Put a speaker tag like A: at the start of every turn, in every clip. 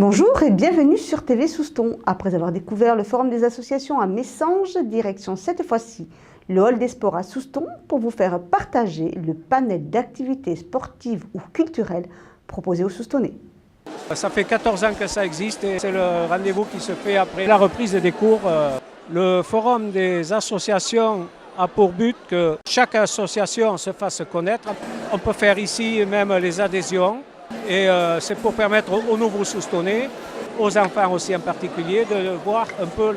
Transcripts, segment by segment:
A: Bonjour et bienvenue sur TV Souston. Après avoir découvert le forum des associations à Messanges, direction cette fois-ci le hall des sports à Souston pour vous faire partager le panel d'activités sportives ou culturelles proposées aux Soustonnais.
B: Ça fait 14 ans que ça existe et c'est le rendez-vous qui se fait après la reprise des cours. Le forum des associations a pour but que chaque association se fasse connaître. On peut faire ici même les adhésions. Et c'est pour permettre aux nouveaux Soustonnais, aux enfants aussi en particulier, de voir un peu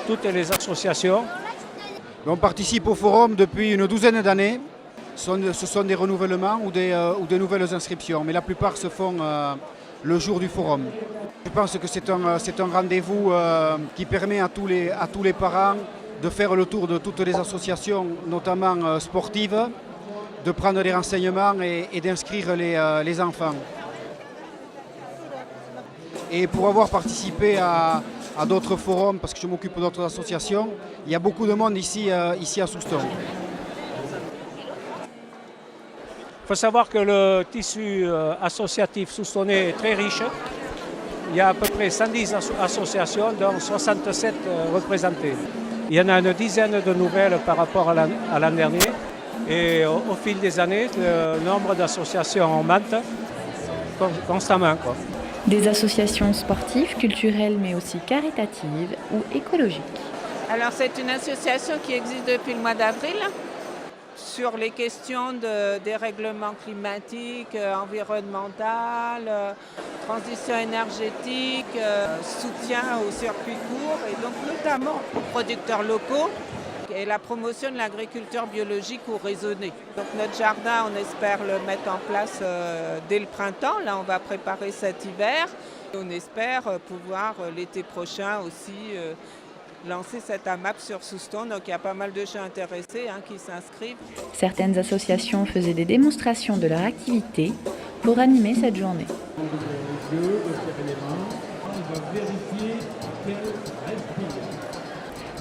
B: toutes les associations.
C: On participe au forum depuis une douzaine d'années. Ce sont des renouvellements ou des nouvelles inscriptions, mais la plupart se font le jour du forum. Je pense que c'est un rendez-vous qui permet à tous les parents de faire le tour de toutes les associations, notamment sportives, de prendre des renseignements et d'inscrire les enfants. Et pour avoir participé à d'autres forums, parce que je m'occupe d'autres associations, il y a beaucoup de monde ici à Souston.
B: Il faut savoir que le tissu associatif soustonnais est très riche. Il y a à peu près 110 associations, dont 67 représentées. Il y en a une dizaine de nouvelles par rapport à l'an dernier. Et au fil des années, le nombre d'associations augmente constamment.
D: Des associations sportives, culturelles, mais aussi caritatives ou écologiques.
E: Alors c'est une association qui existe depuis le mois d'avril sur les questions de dérèglement climatique, environnemental, transition énergétique, soutien aux circuits courts et donc notamment aux producteurs locaux. Et la promotion de l'agriculture biologique ou raisonnée. Donc notre jardin, on espère le mettre en place dès le printemps. Là, on va préparer cet hiver. On espère pouvoir l'été prochain aussi lancer cette AMAP sur Souston. Donc il y a pas mal de gens intéressés qui s'inscrivent.
D: Certaines associations faisaient des démonstrations de leur activité pour animer cette journée.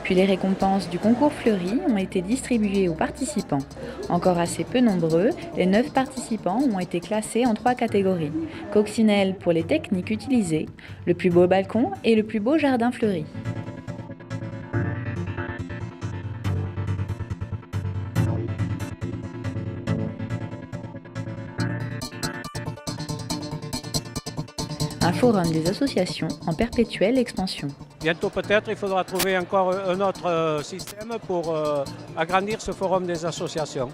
D: Puis les récompenses du concours Fleury ont été distribuées aux participants. Encore assez peu nombreux, les 9 participants ont été classés en 3 catégories. Coccinelle pour les techniques utilisées, le plus beau balcon et le plus beau jardin fleuri. Un forum des associations en perpétuelle expansion.
B: Bientôt peut-être, il faudra trouver encore un autre système pour agrandir ce forum des associations.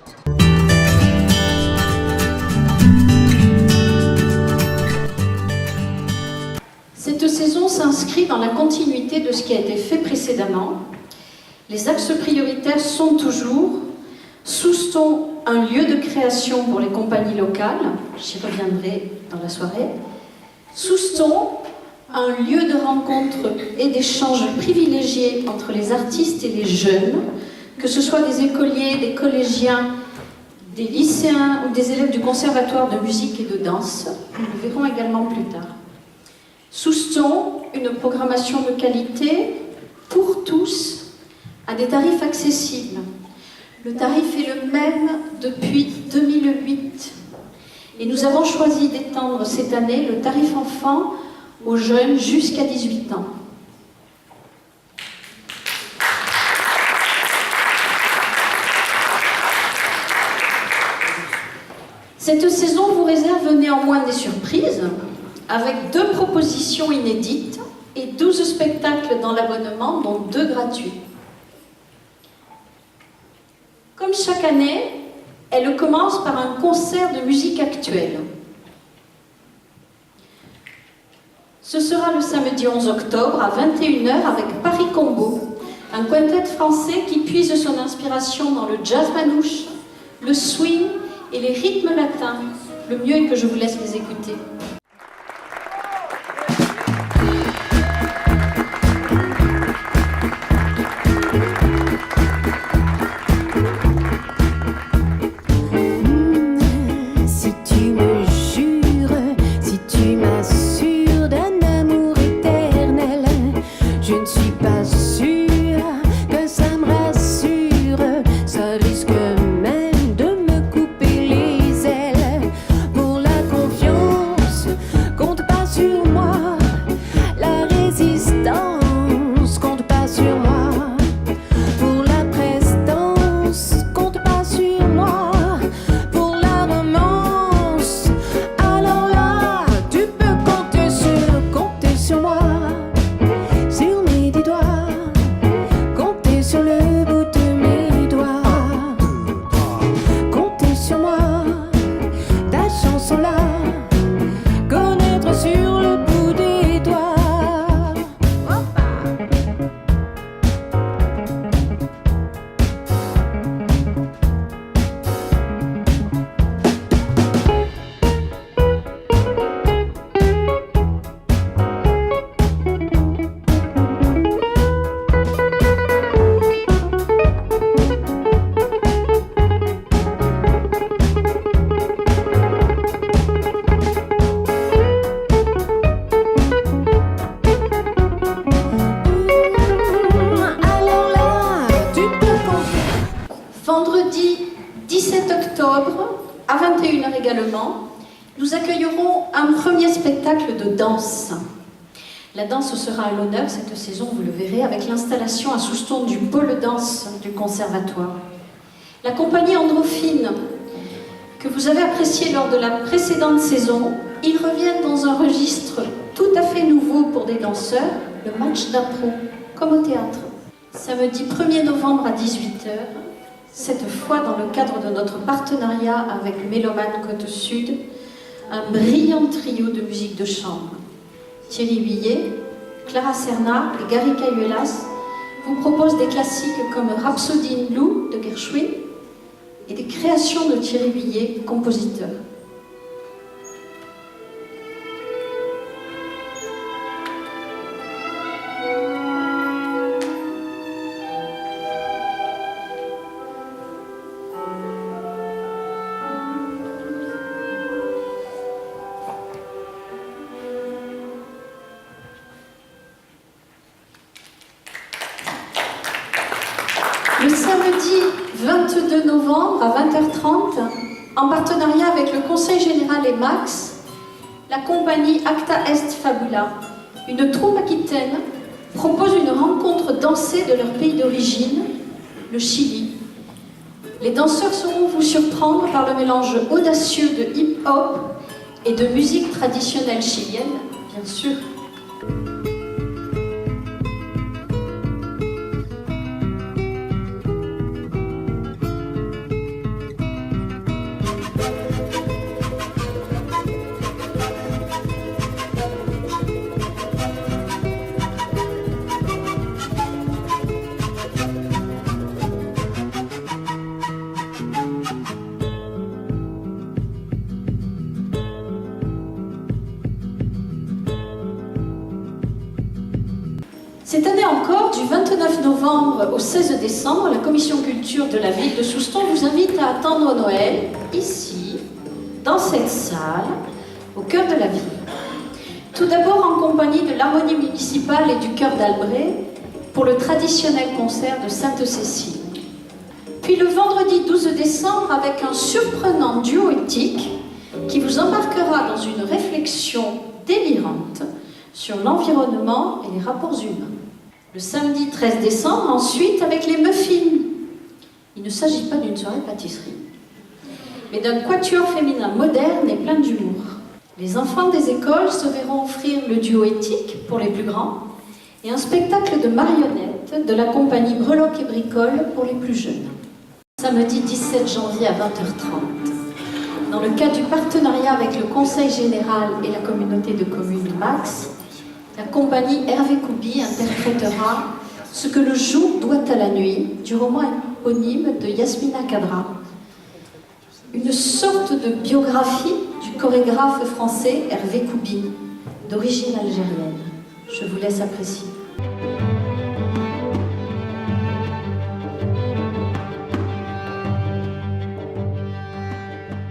F: Cette saison s'inscrit dans la continuité de ce qui a été fait précédemment. Les axes prioritaires sont toujours Souston, un lieu de création pour les compagnies locales, j'y reviendrai dans la soirée. Souston, un lieu de rencontre et d'échange privilégié entre les artistes et les jeunes, que ce soit des écoliers, des collégiens, des lycéens ou des élèves du conservatoire de musique et de danse. Nous le verrons également plus tard. Souston, une programmation de qualité pour tous, à des tarifs accessibles. Le tarif est le même depuis 2008. Et nous avons choisi d'étendre cette année le tarif enfant aux jeunes jusqu'à 18 ans. Cette saison vous réserve néanmoins des surprises, avec 2 propositions inédites et 12 spectacles dans l'abonnement, dont 2 gratuits. Comme chaque année, elle commence par un concert de musique actuelle. Ce sera le samedi 11 octobre à 21h avec Paris Combo, un quintet français qui puise son inspiration dans le jazz manouche, le swing et les rythmes latins. Le mieux est que je vous laisse les écouter.
G: Pour la confiance, compte pas sur moi.
F: vendredi 17 octobre, à 21h également, nous accueillerons un premier spectacle de danse. La danse sera à l'honneur cette saison, vous le verrez, avec l'installation à Souston du pôle danse du conservatoire. La compagnie Androphine, que vous avez appréciée lors de la précédente saison, ils reviennent dans un registre tout à fait nouveau pour des danseurs, le match d'impro, comme au théâtre. Samedi 1er novembre à 18h, cette fois dans le cadre de notre partenariat avec Mélomane Côte Sud, un brillant trio de musique de chambre. Thierry Huillet, Clara Serna et Gary Cayuelas vous proposent des classiques comme Rhapsody in Blue de Gershwin et des créations de Thierry Huillet, compositeur. Le samedi 22 novembre à 20h30, en partenariat avec le Conseil Général et Max, la compagnie Acta Est Fabula, une troupe aquitaine, propose une rencontre dansée de leur pays d'origine, le Chili. Les danseurs sauront vous surprendre par le mélange audacieux de hip-hop et de musique traditionnelle chilienne, bien sûr. Cette année encore, du 29 novembre au 16 décembre, la Commission Culture de la ville de Souston vous invite à attendre Noël, ici, dans cette salle, au cœur de la ville. Tout d'abord en compagnie de l'Harmonie municipale et du Chœur d'Albret pour le traditionnel concert de Sainte-Cécile. Puis le vendredi 12 décembre avec un surprenant duo éthique qui vous embarquera dans une réflexion délirante sur l'environnement et les rapports humains. Le samedi 13 décembre, ensuite, avec les muffins. Il ne s'agit pas d'une soirée pâtisserie, mais d'un quatuor féminin moderne et plein d'humour. Les enfants des écoles se verront offrir le duo éthique pour les plus grands et un spectacle de marionnettes de la compagnie Breloque et Bricole pour les plus jeunes. Samedi 17 janvier à 20h30. Dans le cadre du partenariat avec le Conseil Général et la communauté de communes Max, la compagnie Hervé Koubi interprétera « Ce que le jour doit à la nuit » du roman éponyme de Yasmina Kadra. Une sorte de biographie du chorégraphe français Hervé Koubi, d'origine algérienne. Je vous laisse apprécier.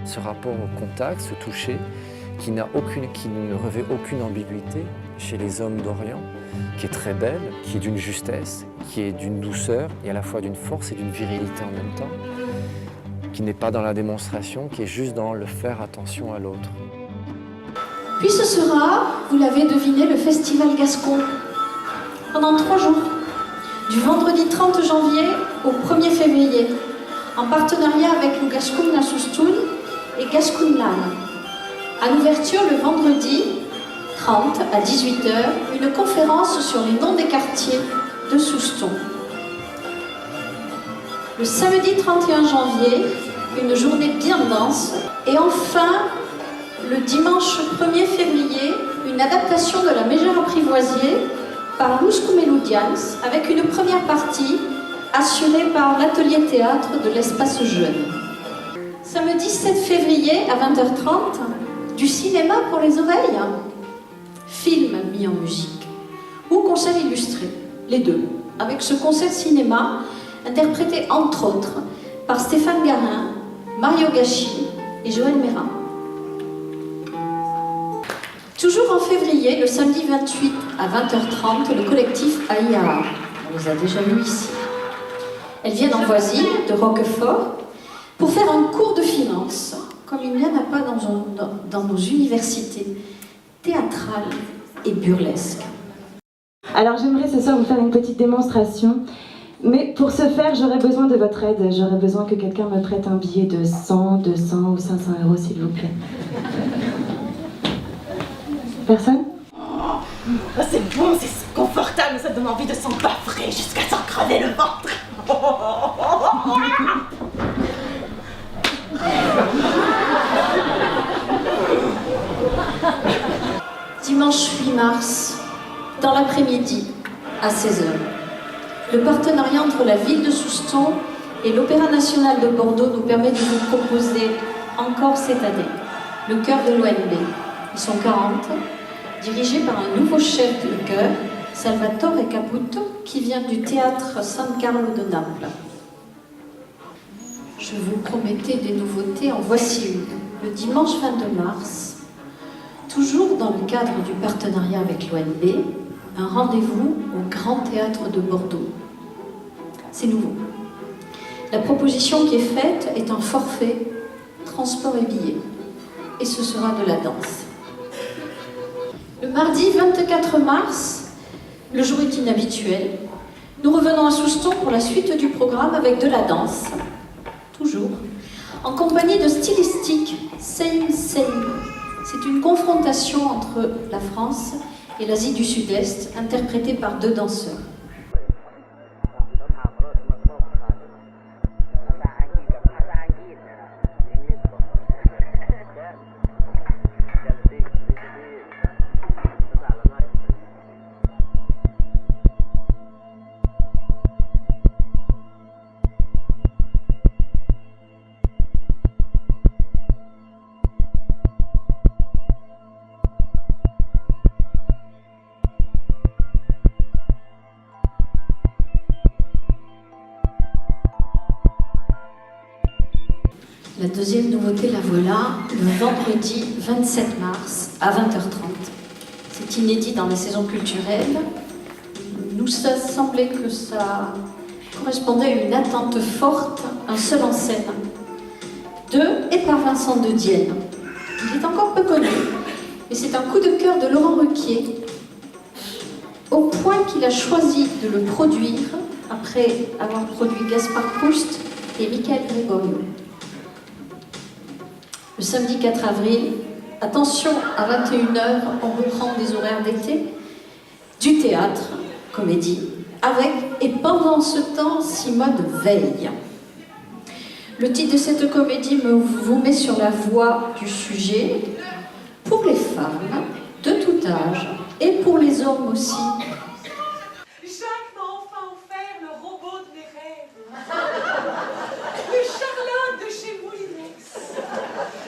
G: Ce rapport au contact, ce toucher, qui ne revêt aucune ambiguïté chez les hommes d'Orient, qui est très belle, qui est d'une justesse, qui est d'une douceur, et à la fois d'une force et d'une virilité en même temps, qui n'est pas dans la démonstration, qui est juste dans le faire attention à l'autre.
F: Puis ce sera, vous l'avez deviné, le Festival Gascon, pendant 3 jours, du vendredi 30 janvier au 1er février, en partenariat avec le Gascon na Souston et Gascounlan. À l'ouverture, le vendredi 30 à 18h, une conférence sur les noms des quartiers de Souston. Le samedi 31 janvier, une journée bien dense. Et enfin, le dimanche 1er février, une adaptation de la Mégère apprivoisier par Luz Kumeloudians, avec une première partie assurée par l'atelier théâtre de l'Espace Jeune. Samedi 7 février à 20h30, du cinéma pour les oreilles, film mis en musique, ou concert illustré, les deux, avec ce concert cinéma interprété entre autres par Stéphane Garin, Mario Gachi et Joël Mérin. Toujours en février, le samedi 28 à 20h30, le collectif AIAA. On les a déjà vus ici. Elles viennent en voisine de Roquefort pour faire un cours de finance, comme il n'y en a pas dans nos universités théâtrales et burlesques.
H: Alors j'aimerais ce soir vous faire une petite démonstration, mais pour ce faire j'aurais besoin de votre aide. J'aurais besoin que quelqu'un me prête un billet de 100, 200 ou 500 euros s'il vous plaît. Personne?
I: Oh, c'est bon, c'est confortable, ça donne envie de s'embaffrer jusqu'à s'en crever le ventre.
F: Dimanche 8 mars, dans l'après-midi, à 16h. Le partenariat entre la ville de Souston et l'Opéra national de Bordeaux nous permet de vous proposer encore cette année le chœur de l'ONB. Ils sont 40, dirigés par un nouveau chef de chœur, Salvatore Caputo, qui vient du théâtre San Carlo de Naples. Je vous promettais des nouveautés, en voici une. Le dimanche 22 mars, toujours dans le cadre du partenariat avec l'ONB, un rendez-vous au Grand Théâtre de Bordeaux. C'est nouveau. La proposition qui est faite est un forfait, transport et billets. Et ce sera de la danse. Le mardi 24 mars, le jour est inhabituel. Nous revenons à Souston pour la suite du programme avec de la danse, toujours, en compagnie de Stylistique Same Same. C'est une confrontation entre la France et l'Asie du Sud-Est, interprétée par 2 danseurs. La deuxième nouveauté, la voilà, le vendredi 27 mars à 20h30. C'est inédit dans la saison culturelle. Nous semblait que ça correspondait à une attente forte, un seul en scène, de et par Vincent de Dienne. Il est encore peu connu, mais c'est un coup de cœur de Laurent Ruquier, au point qu'il a choisi de le produire après avoir produit Gaspard Proust et Michael Gregorio. Le samedi 4 avril, attention, à 21h, on reprend des horaires d'été, du théâtre, comédie, avec et pendant ce temps, Simone Veil. Le titre de cette comédie vous met sur la voie du sujet pour les femmes de tout âge et pour les hommes aussi.
I: Jacques m'a enfin offert le robot de mes rêves. Le Charlotte de chez Moulinex.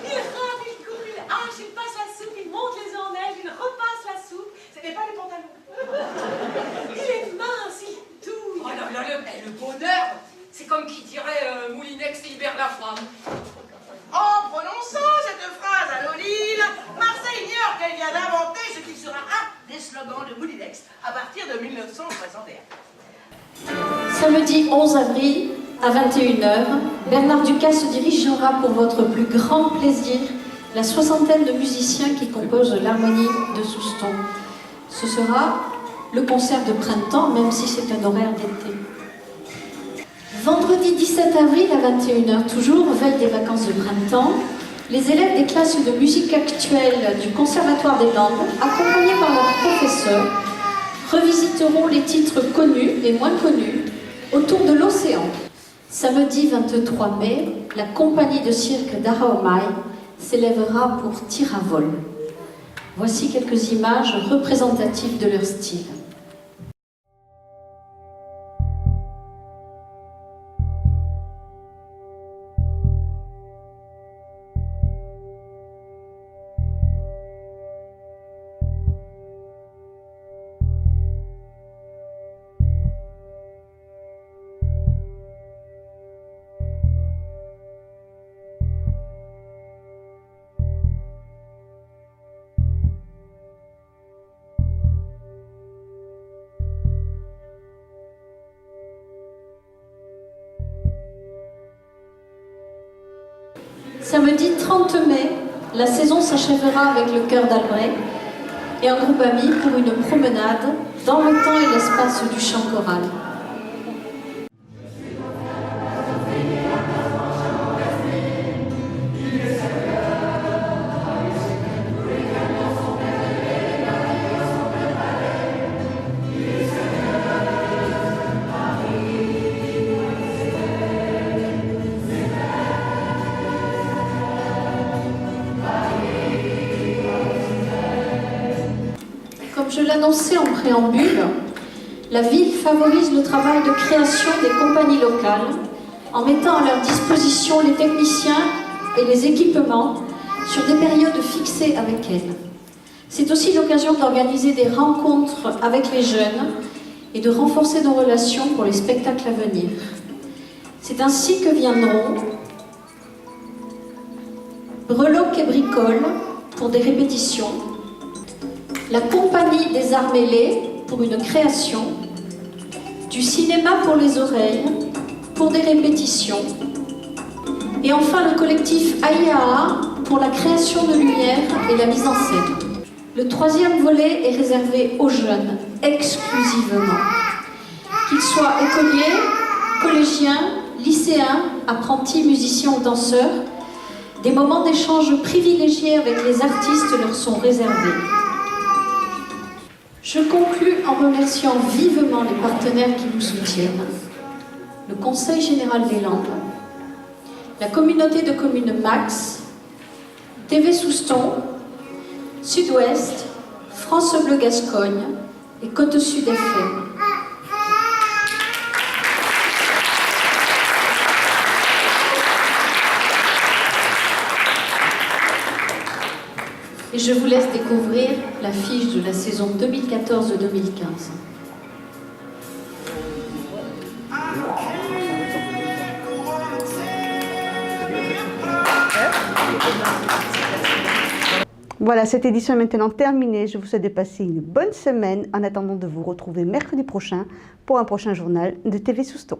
I: Il rate, il coupe, il hache, il passe la soupe, il monte les œufs en neige, il repasse la soupe. C'était pas les pantalons. Il est mince, il touille.
J: Oh là là, le bonheur, c'est comme qui dirait Moulinex libère la femme.
I: En prononçant cette phrase à Lolline, Marseille ignore qu'elle vient d'inventer ce qui sera un des slogans de Moulinex à partir de 1961.
F: Samedi 11 avril, à 21h, Bernard Ducas se dirigera pour votre plus grand plaisir la soixantaine de musiciens qui composent l'harmonie de Souston. Ce sera le concert de printemps, même si c'est un horaire d'été. Vendredi 17 avril à 21h toujours, veille des vacances de printemps, les élèves des classes de musique actuelle du Conservatoire des Landes, accompagnés par leurs professeurs, revisiteront les titres connus et moins connus autour de l'océan. Samedi 23 mai, la compagnie de cirque d'Araomai s'élèvera pour tir à vol. Voici quelques images représentatives de leur style. Samedi 30 mai, la saison s'achèvera avec le chœur d'Albret et un groupe ami pour une promenade dans le temps et l'espace du chant choral. Comme je l'annonçais en préambule, la ville favorise le travail de création des compagnies locales en mettant à leur disposition les techniciens et les équipements sur des périodes fixées avec elles. C'est aussi l'occasion d'organiser des rencontres avec les jeunes et de renforcer nos relations pour les spectacles à venir. C'est ainsi que viendront Breloques et Bricoles pour des répétitions, la Compagnie des Arts Mêlés pour une création, du cinéma pour les oreilles pour des répétitions, et enfin le collectif AIAA pour la création de lumière et la mise en scène. Le troisième volet est réservé aux jeunes, exclusivement. Qu'ils soient écoliers, collégiens, lycéens, apprentis, musiciens ou danseurs, des moments d'échange privilégiés avec les artistes leur sont réservés. Je conclus en remerciant vivement les partenaires qui nous soutiennent, le Conseil général des Landes, la communauté de communes Max, TV Souston, Sud-Ouest, France Bleu Gascogne et Côte Sud FM. Et je vous laisse découvrir l'affiche de la saison 2014-2015.
A: Voilà, cette édition est maintenant terminée. Je vous souhaite de passer une bonne semaine en attendant de vous retrouver mercredi prochain pour un prochain journal de TV Souston.